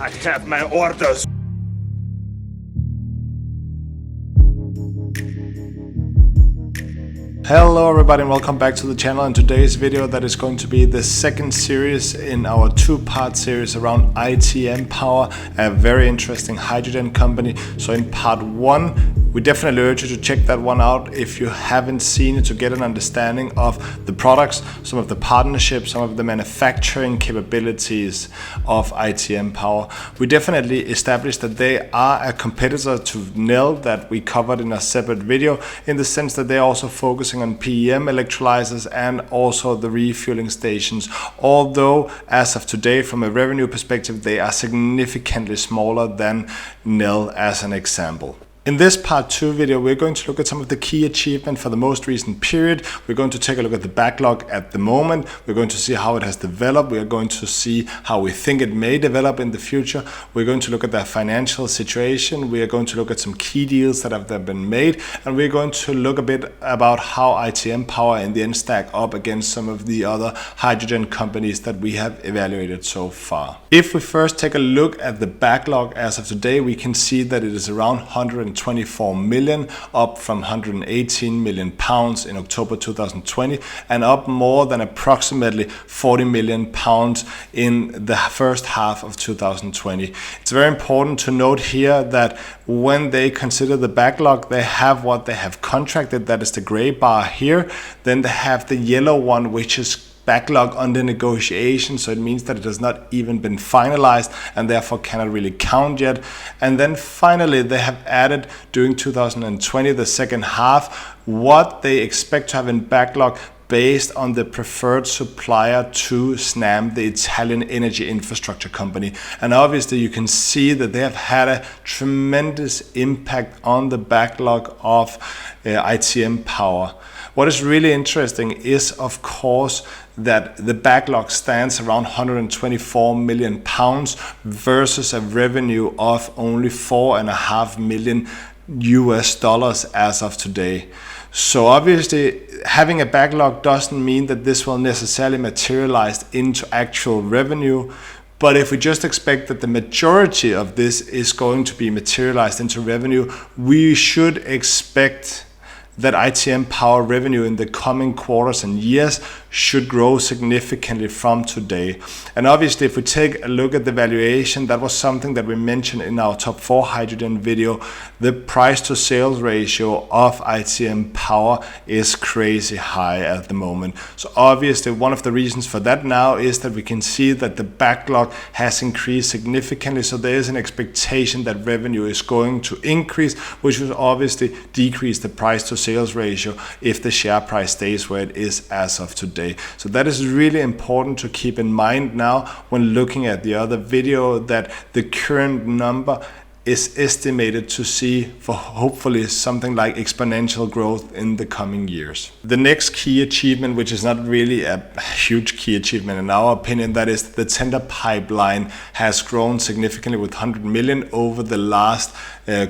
I have my orders. Hello everybody and welcome back to the channel. In today's video, that is going to be the second series in our two-part series around ITM Power, a very interesting hydrogen company. So in part one, we definitely urge you to check that one out if you haven't seen it, to get an understanding of the products, some of the partnerships, some of the manufacturing capabilities of ITM Power. We definitely established that they are a competitor to Nel that we covered in a separate video, in the sense that they're also focusing on PEM electrolyzers and also the refueling stations. Although as of today, from a revenue perspective, they are significantly smaller than Nel as an example. In this part 2 video, we're going to look at some of the key achievements for the most recent period. We're going to take a look at the backlog at the moment. We're going to see how it has developed. We are going to see how we think it may develop in the future. We're going to look at their financial situation. We are going to look at some key deals that have been made. And we're going to look a bit about how ITM Power in the end stack up against some of the other hydrogen companies that we have evaluated so far. If we first take a look at the backlog as of today, we can see that it is around 124 million, up from 118 million pounds in October 2020, and up more than approximately 40 million pounds in the first half of 2020. It's very important to note here that when they consider the backlog, they have what they have contracted, that is the gray bar here. Then they have the yellow one, which is backlog under negotiation, so it means that it has not even been finalized and therefore cannot really count yet. And then finally, they have added during 2020, the second half, what they expect to have in backlog based on the preferred supplier to Snam, the Italian energy infrastructure company. And obviously you can see that they have had a tremendous impact on the backlog of ITM Power. What is really interesting is, of course, that the backlog stands around 124 million pounds versus a revenue of only $4.5 million as of today. So obviously having a backlog doesn't mean that this will necessarily materialize into actual revenue. But if we just expect that the majority of this is going to be materialized into revenue, we should expect that ITM Power revenue in the coming quarters and years should grow significantly from today. And obviously, if we take a look at the valuation, that was something that we mentioned in our top 4 hydrogen video. The price to sales ratio of ITM Power is crazy high at the moment. So obviously, one of the reasons for that now is that we can see that the backlog has increased significantly. So there is an expectation that revenue is going to increase, which will obviously decrease the price to sales ratio if the share price stays where it is as of today. So that is really important to keep in mind now when looking at the other video, that the current number is estimated to see for hopefully something like exponential growth in the coming years. The next key achievement, which is not really a huge key achievement in our opinion, that is the tender pipeline has grown significantly with 100 million over the last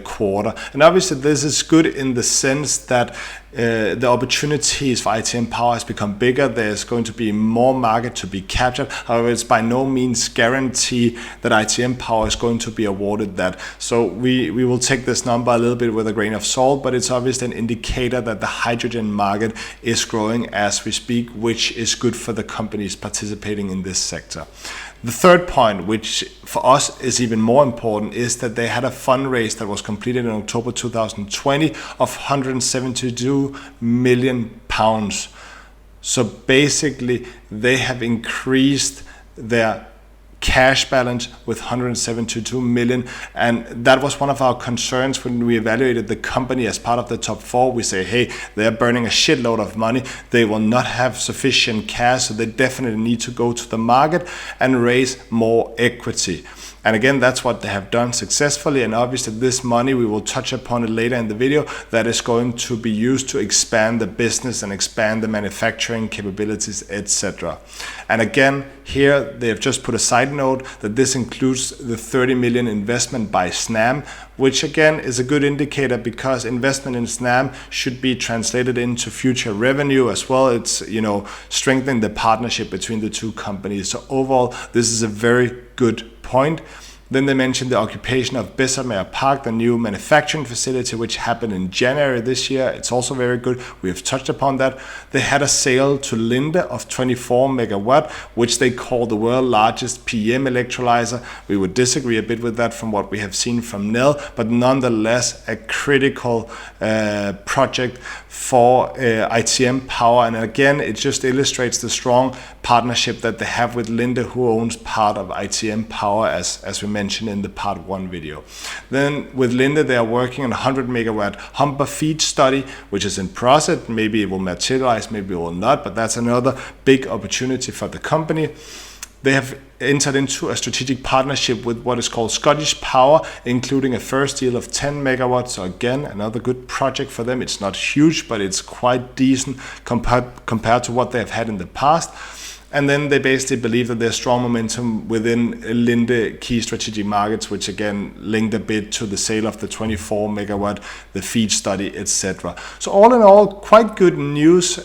quarter. And obviously this is good in the sense that the opportunities for ITM Power has become bigger. There's going to be more market to be captured. However, it's by no means guarantee that ITM Power is going to be awarded that. So we will take this number a little bit with a grain of salt, but it's obviously an indicator that the hydrogen market is growing as we speak, which is good for the companies participating in this sector. The third point, which for us is even more important, is that they had a fundraise that was completed in October 2020 of 172 million pounds. So basically they have increased their cash balance with 172 million, and that was one of our concerns when we evaluated the company as part of the top 4. We say, hey, they're burning a shitload of money, they will not have sufficient cash, so they definitely need to go to the market and raise more equity. And again, that's what they have done successfully. And obviously this money, we will touch upon it later in the video, that is going to be used to expand the business and expand the manufacturing capabilities, etc. And again, here they have just put a side note that this includes the 30 million investment by Snam, which again is a good indicator because investment in Snam should be translated into future revenue as well. It's, strengthening the partnership between the two companies. So overall, this is a very good point. Then they mentioned the occupation of Bessemer Park, the new manufacturing facility, which happened in January this year. It's also very good. We have touched upon that. They had a sale to Linde of 24 megawatt, which they call the world's largest PM electrolyzer. We would disagree a bit with that from what we have seen from Nel, but nonetheless a critical project for ITM Power. And again, it just illustrates the strong partnership that they have with Linde, who owns part of ITM Power, as we mentioned in the Part 1 video. Then with Linde, they are working on a 100 megawatt Humber feed study, which is in process. Maybe it will materialize, maybe it will not, but that's another big opportunity for the company. They have entered into a strategic partnership with what is called Scottish Power, including a first deal of 10 megawatts. So again, another good project for them. It's not huge, but it's quite decent compared to what they have had in the past. And then they basically believe that there's strong momentum within Linde key strategic markets, which again linked a bit to the sale of the 24 megawatt, the feed study, etc. So all in all, quite good news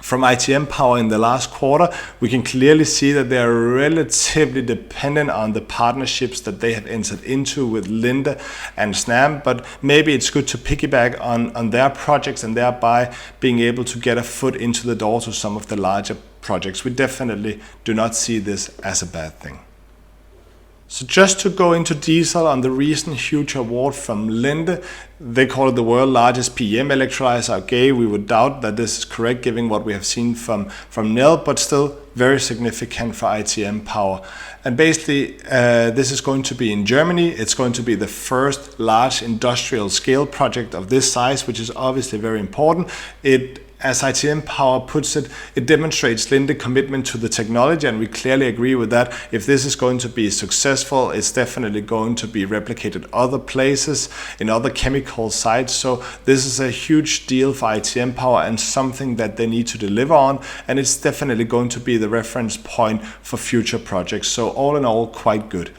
from ITM Power in the last quarter. We can clearly see that they are relatively dependent on the partnerships that they have entered into with Linde and Snam, but maybe it's good to piggyback on their projects and thereby being able to get a foot into the door to some of the larger projects. We definitely do not see this as a bad thing. So just to go into detail on the recent huge award from Linde, they call it the world's largest PM electrolyzer. Okay, we would doubt that this is correct given what we have seen from Nel, but still very significant for ITM Power. And basically, this is going to be in Germany. It's going to be the first large industrial scale project of this size, which is obviously very important. As ITM Power puts it, it demonstrates Linde's commitment to the technology, and we clearly agree with that. If this is going to be successful, it's definitely going to be replicated other places, in other chemical sites. So this is a huge deal for ITM Power and something that they need to deliver on, and it's definitely going to be the reference point for future projects. So all in all, quite good.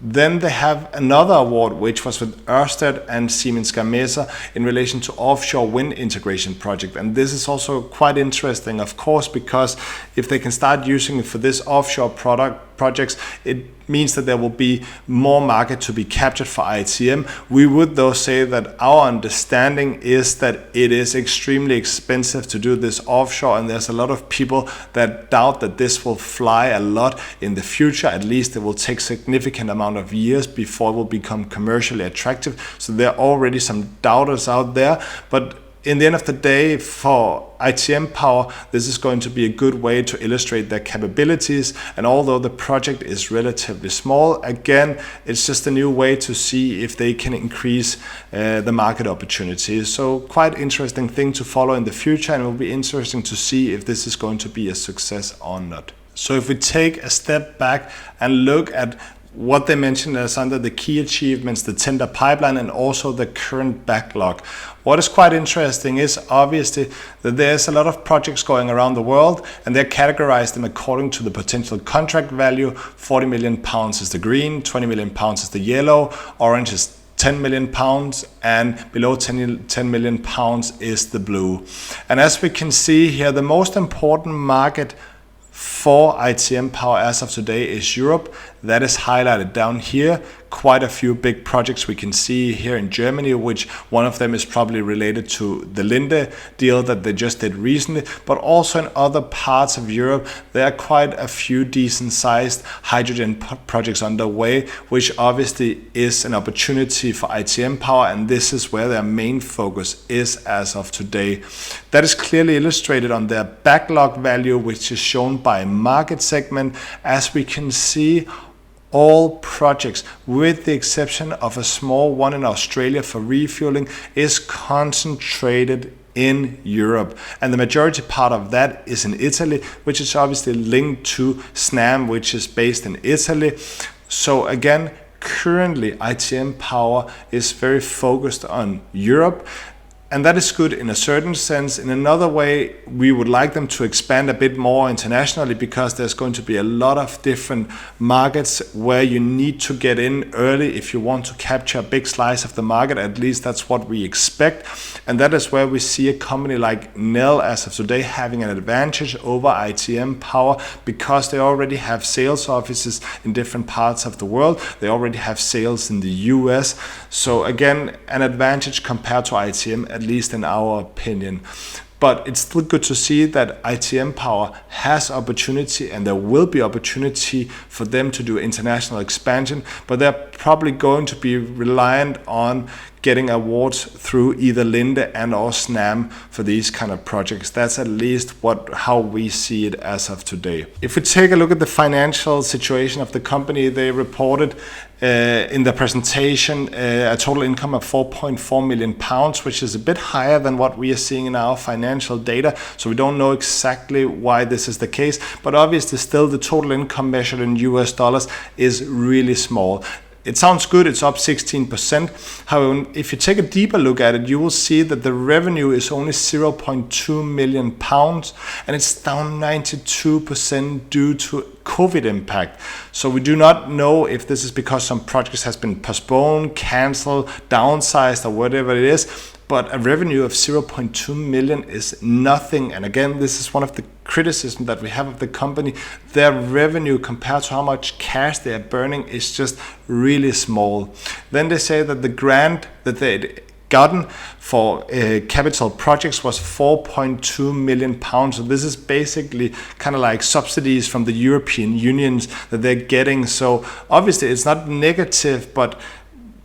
Then they have another award, which was with Ørsted and Siemens Gamesa in relation to offshore wind integration project. And this is also quite interesting, of course, because if they can start using it for this offshore projects, it means that there will be more market to be captured for ITM. We would though say that our understanding is that it is extremely expensive to do this offshore, and there's a lot of people that doubt that this will fly a lot in the future. At least it will take significant amount of years before it will become commercially attractive. So there are already some doubters out there, but in the end of the day, for ITM Power, this is going to be a good way to illustrate their capabilities. And although the project is relatively small, again, it's just a new way to see if they can increase the market opportunities. So quite interesting thing to follow in the future, and it will be interesting to see if this is going to be a success or not. So if we take a step back and look at what they mentioned as under the key achievements, the tender pipeline, and also the current backlog. What is quite interesting is obviously that there's a lot of projects going around the world, and they're categorized them according to the potential contract value. 40 million pounds is the green, 20 million pounds is the yellow, orange is 10 million pounds, and below 10 million pounds is the blue. And as we can see here, the most important market for ITM Power as of today is Europe. That is highlighted down here. Quite a few big projects we can see here in Germany, which one of them is probably related to the Linde deal that they just did recently, but also in other parts of Europe, there are quite a few decent sized hydrogen projects underway, which obviously is an opportunity for ITM Power, and this is where their main focus is as of today. That is clearly illustrated on their backlog value, which is shown by market segment. As we can see, all projects, with the exception of a small one in Australia for refueling, is concentrated in Europe. And the majority part of that is in Italy, which is obviously linked to Snam, which is based in Italy. So again, currently ITM Power is very focused on Europe. And that is good in a certain sense. In another way, we would like them to expand a bit more internationally, because there's going to be a lot of different markets where you need to get in early if you want to capture a big slice of the market. At least that's what we expect. And that is where we see a company like Nell as of today having an advantage over ITM Power, because they already have sales offices in different parts of the world. They already have sales in the US. So again, an advantage compared to ITM, at least in our opinion. But it's still good to see that ITM Power has opportunity, and there will be opportunity for them to do international expansion, but they're probably going to be reliant on getting awards through either Linde and or SNAM for these kind of projects. That's at least how we see it as of today. If we take a look at the financial situation of the company, they reported in the presentation a total income of £4.4 million, which is a bit higher than what we are seeing in our financial data. So we don't know exactly why this is the case, but obviously still the total income measured in US dollars is really small. It sounds good, it's up 16%. However, if you take a deeper look at it, you will see that the revenue is only £0.2 million, and it's down 92% due to COVID impact. So we do not know if this is because some projects has been postponed, cancelled, downsized, or whatever it is. But a revenue of 0.2 million is nothing. And again, this is one of the criticisms that we have of the company. Their revenue compared to how much cash they are burning is just really small. Then they say that the grant that they'd gotten for capital projects was £4.2 million. So this is basically kind of like subsidies from the European Union that they're getting. So obviously it's not negative, but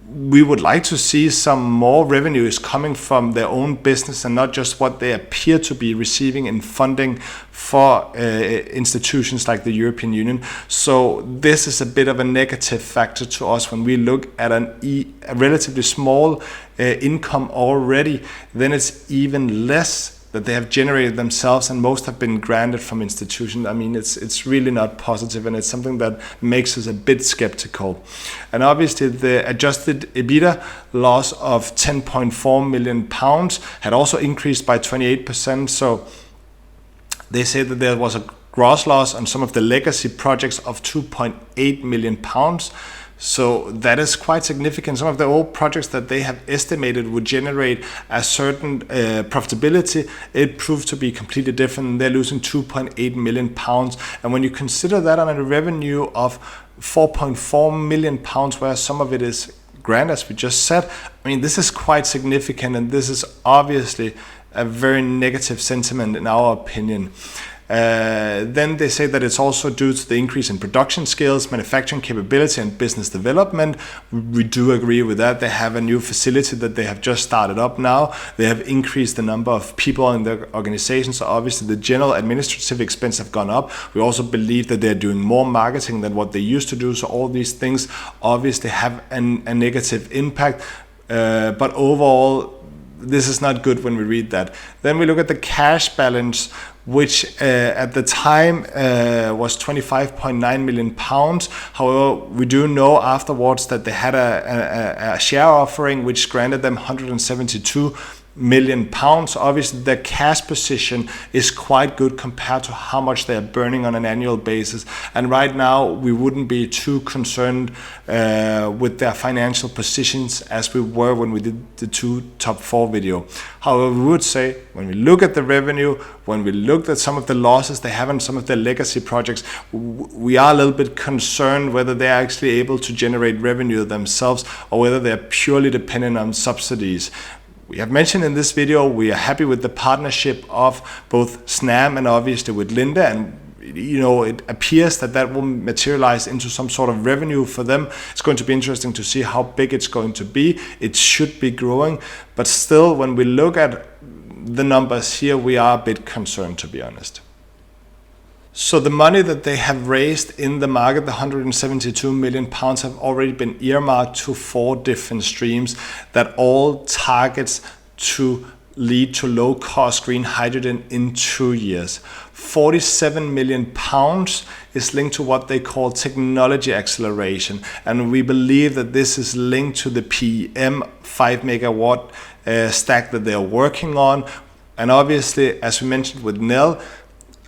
we would like to see some more revenues coming from their own business and not just what they appear to be receiving in funding for institutions like the European Union. So this is a bit of a negative factor to us when we look at a relatively small income already. Then it's even less that they have generated themselves, and most have been granted from institutions. I mean, it's really not positive, and it's something that makes us a bit skeptical. And obviously the adjusted EBITDA loss of £10.4 million had also increased by 28%. So they say that there was a gross loss on some of the legacy projects of £2.8 million. So that is quite significant. Some of the old projects that they have estimated would generate a certain profitability, it proved to be completely different. They're losing £2.8 million. And when you consider that on a revenue of £4.4 million, where some of it is grant, as we just said, I mean, this is quite significant, and this is obviously a very negative sentiment in our opinion. Then they say that it's also due to the increase in production skills, manufacturing capability, and business development. We do agree with that. They have a new facility that they have just started up now. They have increased the number of people in their organization, so obviously the general administrative expense have gone up. We also believe that they're doing more marketing than what they used to do, so all these things obviously have a negative impact, but overall this is not good when we read that. Then we look at the cash balance, which at the time was £25.9 million. However, we do know afterwards that they had a share offering which granted them £172 million. Obviously their cash position is quite good compared to how much they're burning on an annual basis, and right now we wouldn't be too concerned with their financial positions as we were when we did the top 4 video. However, we would say when we look at the revenue, when we looked at some of the losses they have on some of their legacy projects, we are a little bit concerned whether they're actually able to generate revenue themselves or whether they're purely dependent on subsidies. We have mentioned in this video, we are happy with the partnership of both SNAM and obviously with Linde, and it appears that will materialize into some sort of revenue for them. It's going to be interesting to see how big it's going to be. It should be growing, but still, when we look at the numbers here, we are a bit concerned, to be honest. So the money that they have raised in the market, the £172 million, have already been earmarked to 4 different streams that all targets to lead to low-cost green hydrogen in 2 years. 47 million pounds is linked to what they call technology acceleration, and we believe that this is linked to the PM 5 megawatt stack that they are working on. And obviously, as we mentioned with Nel,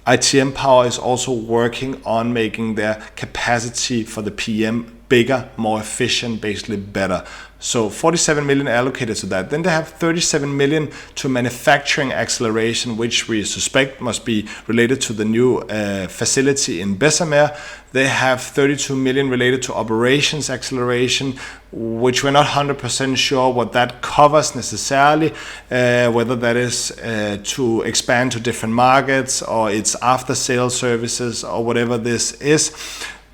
ITM Power is also working on making their capacity for the PM bigger, more efficient, basically better. So 47 million allocated to that. Then they have 37 million to manufacturing acceleration, which we suspect must be related to the new facility in Bessemer. They have 32 million related to operations acceleration, which we're not 100% sure what that covers necessarily, whether that is to expand to different markets or it's after sales services or whatever this is.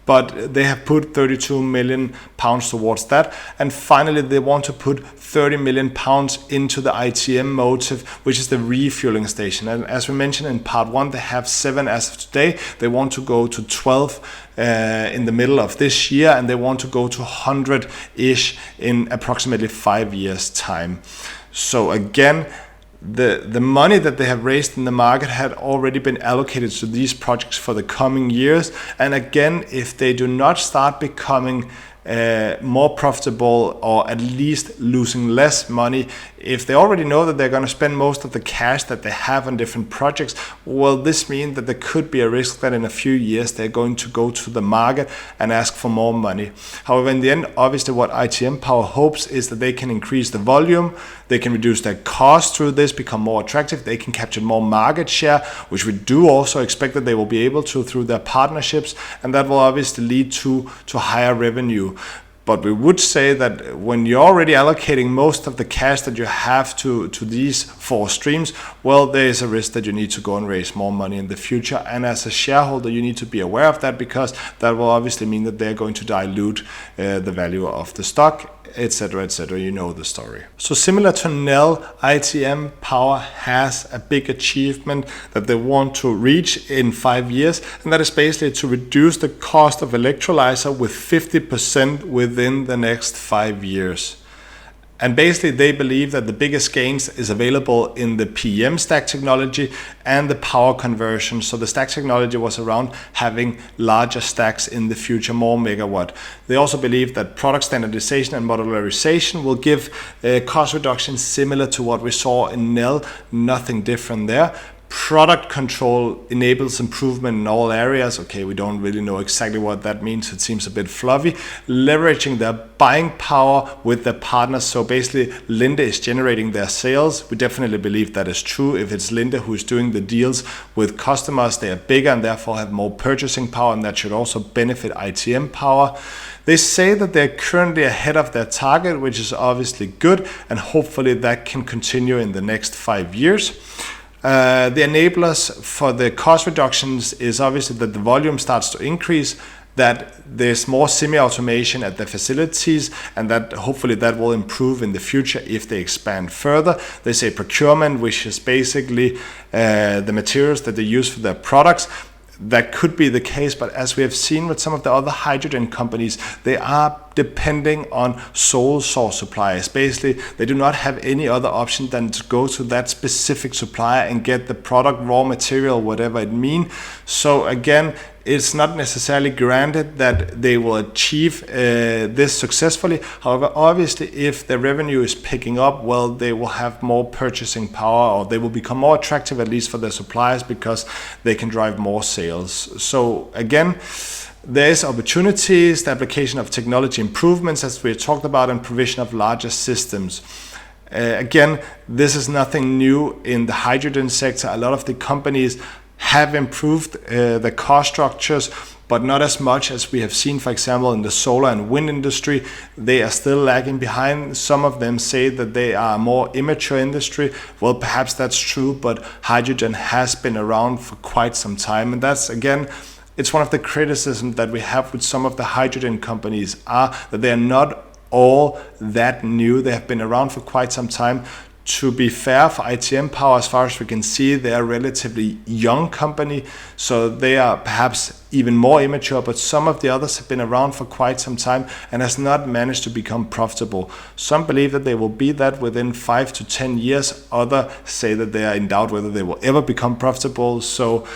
But they have put 32 million pounds towards that. And finally, they want to put 30 million pounds into the ITM Motive, which is the refueling station. And as we mentioned in part 1, they have 7 as of today. They want to go to 12 in the middle of this year, and they want to go to 100-ish in approximately 5 years' time. So again, the money that they have raised in the market had already been allocated to these projects for the coming years. And again, if they do not start becoming more profitable, or at least losing less money, if they already know that they're going to spend most of the cash that they have on different projects, well, this means that there could be a risk that in a few years they're going to go to the market and ask for more money. However, in the end, obviously what ITM Power hopes is that they can increase the volume, they can reduce their costs through this, become more attractive, they can capture more market share, which we do also expect that they will be able to through their partnerships, and that will obviously lead to higher revenue. But we would say that when you're already allocating most of the cash that you have to these 4 streams, well, there is a risk that you need to go and raise more money in the future. And as a shareholder, you need to be aware of that, because that will obviously mean that they're going to dilute the value of the stock, etc., etc. You know the story. So similar to Nel, ITM Power has a big achievement that they want to reach in 5 years, and that is basically to reduce the cost of electrolyzer with 50% within the next 5 years. And basically they believe that the biggest gains is available in the PM stack technology and the power conversion. So the stack technology was around having larger stacks in the future, more megawatt. They also believe that product standardization and modularization will give cost reduction similar to what we saw in Nel, nothing different there. Product control enables improvement in all areas. Okay, we don't really know exactly what that means. It seems a bit fluffy. Leveraging their buying power with their partners. So basically, Linde is generating their sales. We definitely believe that is true. If it's Linde who is doing the deals with customers, they are bigger and therefore have more purchasing power, and that should also benefit ITM Power. They say that they're currently ahead of their target, which is obviously good, and hopefully that can continue in the next 5 years. The enablers for the cost reductions is obviously that the volume starts to increase, that there's more semi-automation at the facilities, and that hopefully that will improve in the future if they expand further. They say procurement, which is basically the materials that they use for their products. That could be the case, but as we have seen with some of the other hydrogen companies, they are depending on sole source suppliers. Basically, they do not have any other option than to go to that specific supplier and get the product, raw material, whatever it means. So again, it's not necessarily granted that they will achieve this successfully. However, obviously, if the revenue is picking up, well, they will have more purchasing power, or they will become more attractive, at least for their suppliers, because they can drive more sales. So again, there's opportunities, the application of technology improvements, as we talked about, and provision of larger systems. Again, this is nothing new in the hydrogen sector. A lot of the companies have improved the cost structures, but not as much as we have seen, for example, in the solar and wind industry. They are still lagging behind. Some of them say that they are a more immature industry. Well, perhaps that's true, but hydrogen has been around for quite some time. And that's, again, it's one of the criticisms that we have with some of the hydrogen companies, are that they are not all that new. They have been around for quite some time. To be fair for ITM Power, as far as we can see, they are a relatively young company, so they are perhaps even more immature, but some of the others have been around for quite some time and has not managed to become profitable. Some believe that they will be that within 5 to 10 years. Others say that they are in doubt whether they will ever become profitable. So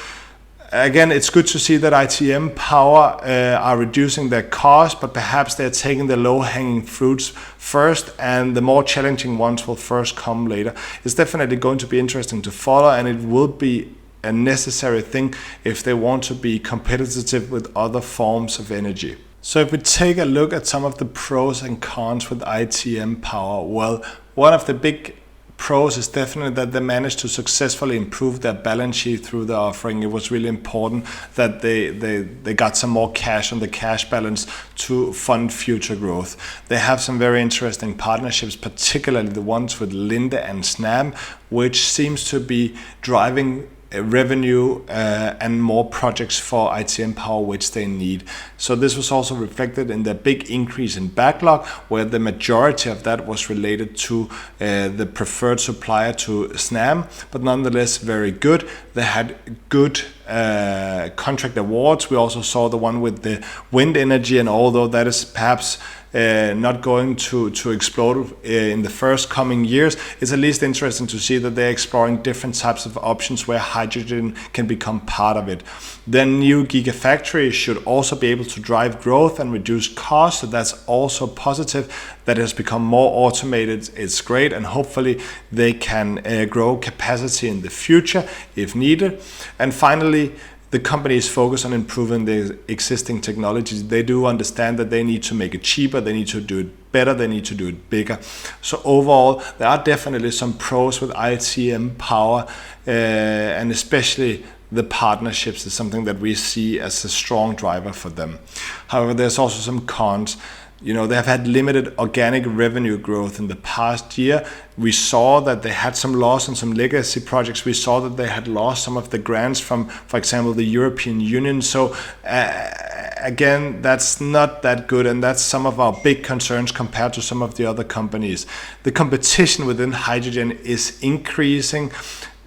again, it's good to see that ITM Power are reducing their costs, but perhaps they're taking the low-hanging fruits first, and the more challenging ones will first come later. It's definitely going to be interesting to follow, and it will be a necessary thing if they want to be competitive with other forms of energy. So if we take a look at some of the pros and cons with ITM Power, well, one of the big pros is definitely that they managed to successfully improve their balance sheet through the offering. It was really important that they got some more cash on the cash balance to fund future growth. They have some very interesting partnerships, particularly the ones with Linde and Snam, which seems to be driving revenue and more projects for ITM Power, which they need. So this was also reflected in the big increase in backlog, where the majority of that was related to the preferred supplier to Snam, but nonetheless very good. They had good contract awards. We also saw the one with the wind energy, and although that is perhaps not going to explode in the first coming years, it's at least interesting to see that they're exploring different types of options where hydrogen can become part of it. The new gigafactory should also be able to drive growth and reduce costs, so that's also positive. That has become more automated. It's great, and hopefully they can grow capacity in the future if needed. And finally, the company is focused on improving the existing technologies. They do understand that they need to make it cheaper, they need to do it better, they need to do it bigger. So overall, there are definitely some pros with ITM Power, and especially the partnerships is something that we see as a strong driver for them. However, there's also some cons. You know, they have had limited organic revenue growth in the past year. We saw that they had some loss on some legacy projects. We saw that they had lost some of the grants from, for example, the European Union. So again, that's not that good, and that's some of our big concerns compared to some of the other companies. The competition within hydrogen is increasing.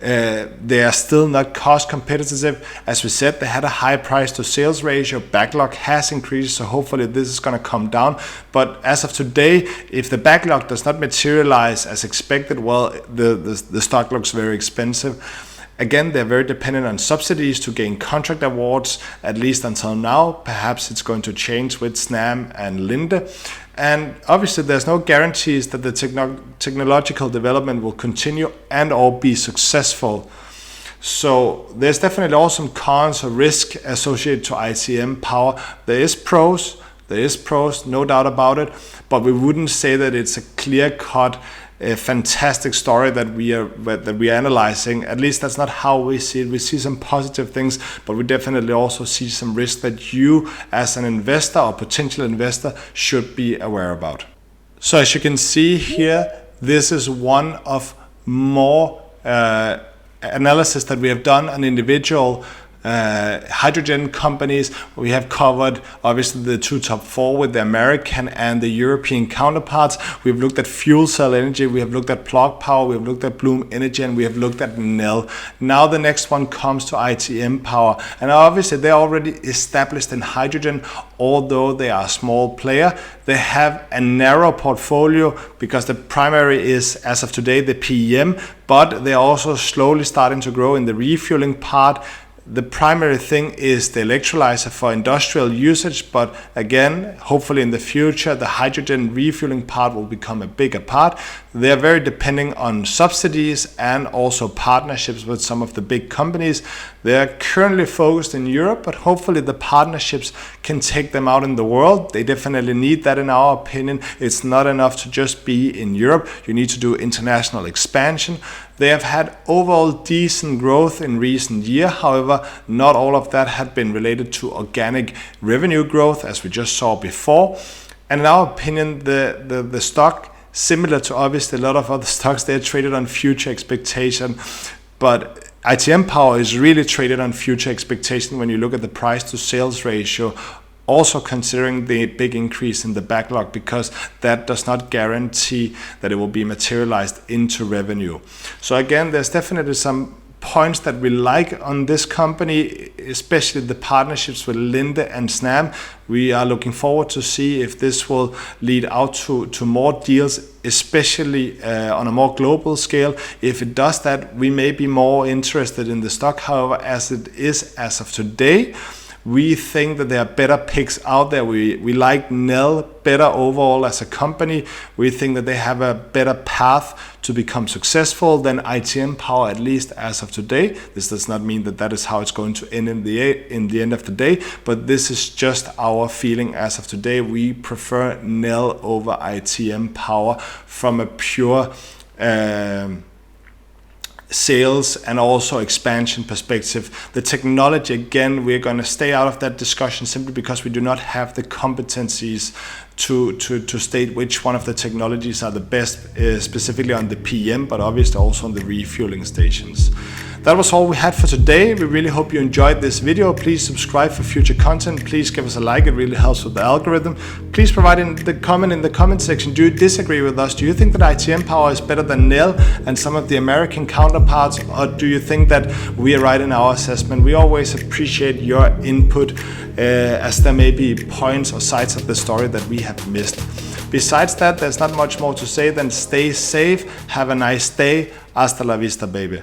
They are still not cost competitive. As we said, they had a high price to sales ratio. Backlog has increased, so hopefully this is going to come down. But as of today, if the backlog does not materialize as expected, well, the stock looks very expensive. Again, they're very dependent on subsidies to gain contract awards, at least until now. Perhaps it's going to change with Snam and Linde. And obviously, there's no guarantees that the technological development will continue and or be successful. So there's definitely also some cons or risk associated to ITM Power. There is pros, no doubt about it, but we wouldn't say that it's a clear-cut, a fantastic story that we are analyzing. At least that's not how we see it. We see some positive things, but we definitely also see some risk that you as an investor or potential investor should be aware about. So as you can see here, this is one of more analysis that we have done on individual hydrogen companies. We have covered obviously the two top four with the American and the European counterparts. We've looked at fuel cell energy, we have looked at Plug Power, we have looked at Bloom Energy, and we have looked at Nel. Now the next one comes to ITM Power, and obviously they're already established in hydrogen. Although they are a small player, they have a narrow portfolio because the primary is, as of today, the PEM, but they're also slowly starting to grow in the refueling part. The primary thing is the electrolyzer for industrial usage, but again, hopefully in the future, the hydrogen refueling part will become a bigger part. They are very depending on subsidies and also partnerships with some of the big companies. They are currently focused in Europe, but hopefully the partnerships can take them out in the world. They definitely need that in our opinion. It's not enough to just be in Europe. You need to do international expansion. They have had overall decent growth in recent years. However, not all of that had been related to organic revenue growth, as we just saw before. And in our opinion, the stock, similar to obviously a lot of other stocks, they're traded on future expectation. But ITM Power is really traded on future expectation when you look at the price to sales ratio. also considering the big increase in the backlog, because that does not guarantee that it will be materialized into revenue. So again, there's definitely some points that we like on this company, especially the partnerships with Linde and Snam. We are looking forward to see if this will lead out to more deals, especially on a more global scale. If it does that, we may be more interested in the stock. However, as it is as of today, we think that there are better picks out there. We like Nel better overall as a company. We think that they have a better path to become successful than ITM Power, at least as of today. This does not mean that that is how it's going to end in the end of the day, but this is just our feeling as of today. We prefer Nel over ITM Power from a pure sales and also expansion perspective. The technology, again, we're going to stay out of that discussion simply because we do not have the competencies to state which one of the technologies are the best, specifically on the PM, but obviously also on the refueling stations. That was all we had for today. We really hope you enjoyed this video. Please subscribe for future content. Please give us a like. It really helps with the algorithm. Please provide in the comment section. Do you disagree with us? Do you think that ITM Power is better than Nel and some of the American counterparts? Or do you think that we are right in our assessment? We always appreciate your input, as there may be points or sides of the story that we have missed. Besides that, there's not much more to say than stay safe. Have a nice day. Hasta la vista, baby.